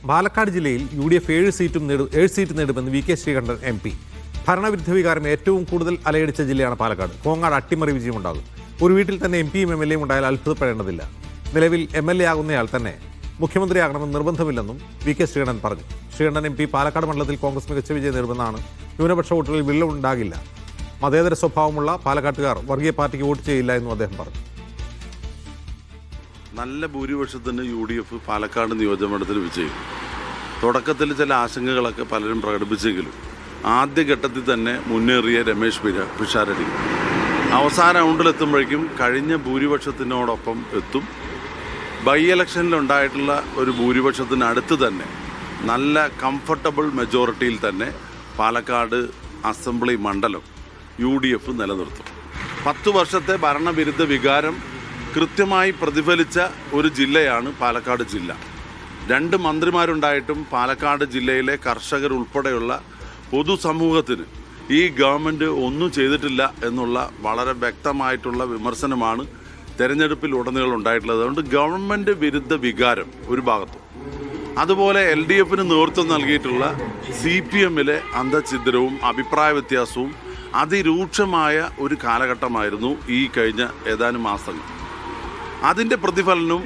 പാലക്കാട് ജില്ലയിൽ UDF 7 seat നേടുമെന്ന് VK Sreekandan MP. ഭരണവിരുദ്ധ വികാരം ഏറ്റവും കൂടുതൽ അലയടിച്ച ജില്ലയാണ് പാലക്കാട്. കോങ്ങാട് അട്ടിമറി വിജയമുണ്ടാകും. ഒരു വീട്ടിൽ തന്നെ MPയും MLAയും ഉണ്ടായാൽ അത്ഭുതപ്പെടേണ്ടതില്ല. നിലവിൽ MLA ആകുന്നയാൾ തന്നെ മുഖ്യമന്ത്രിയാകണമെന്ന് നിർബന്ധമില്ലെന്നും VK ശ്രീകണ്ഠൻ പറഞ്ഞു. ശ്രീകണ്ഠൻ MP പാലക്കാട് മണ്ഡലത്തിൽ കോൺഗ്രസ് മികച്ച വിജയം നേടുമെന്നാണ്. ന്യൂനപക്ഷ വോട്ടുകളിൽ വിള്ളലുണ്ടാകില്ല. മതേതര സ്വഭാവമുള്ള പാലക്കാട്ടുകാർ വർഗീയ പാർട്ടിക്ക് വോട്ട് ചെയ്യില്ല എന്നും അദ്ദേഹം പറഞ്ഞു. നല്ല ഭൂരിപക്ഷത്തിന് UDF പാലക്കാട് നിയോജകമണ്ഡലത്തിൽ വിജയിക്കും. തുടക്കത്തിൽ ചില ആശങ്കകളൊക്കെ പലരും പ്രകടിപ്പിച്ചെങ്കിലും ആദ്യഘട്ടത്തിൽ തന്നെ മുന്നേറിയ രമേശ് പിഷാരടി അവസാന റൗണ്ടിലെത്തുമ്പോഴേക്കും കഴിഞ്ഞ ഭൂരിപക്ഷത്തിനോടൊപ്പം എത്തും. ബൈ ഇലക്ഷനിലുണ്ടായിട്ടുള്ള ഒരു ഭൂരിപക്ഷത്തിനടുത്ത് തന്നെ നല്ല കംഫർട്ടബിൾ മെജോറിറ്റിയിൽ തന്നെ പാലക്കാട് അസംബ്ലി മണ്ഡലം UDF നിലനിർത്തും. 10 വർഷത്തെ ഭരണവിരുദ്ധ വികാരം കൃത്യമായി പ്രതിഫലിച്ച ഒരു ജില്ലയാണ് പാലക്കാട് ജില്ല. 2 മന്ത്രിമാരുണ്ടായിട്ടും പാലക്കാട് ജില്ലയിലെ കർഷകരുൾപ്പെടെയുള്ള പൊതുസമൂഹത്തിന് ഈ ഗവൺമെൻറ് ഒന്നും ചെയ്തിട്ടില്ല എന്നുള്ള വളരെ വ്യക്തമായിട്ടുള്ള വിമർശനമാണ് തെരഞ്ഞെടുപ്പിൽ ഉടനീളം ഉണ്ടായിട്ടുള്ളത്. അതുകൊണ്ട് ഗവൺമെൻറ് വിരുദ്ധ വികാരം ഒരു ഭാഗത്തും, അതുപോലെ LDFന് നേതൃത്വം നൽകിയിട്ടുള്ള CPMലെ അന്തഛിദ്രവും അഭിപ്രായ വ്യത്യാസവും അതിരൂക്ഷമായ ഒരു കാലഘട്ടമായിരുന്നു ഈ കഴിഞ്ഞ ഏതാനും മാസങ്ങൾ. അതിൻ്റെ പ്രതിഫലനവും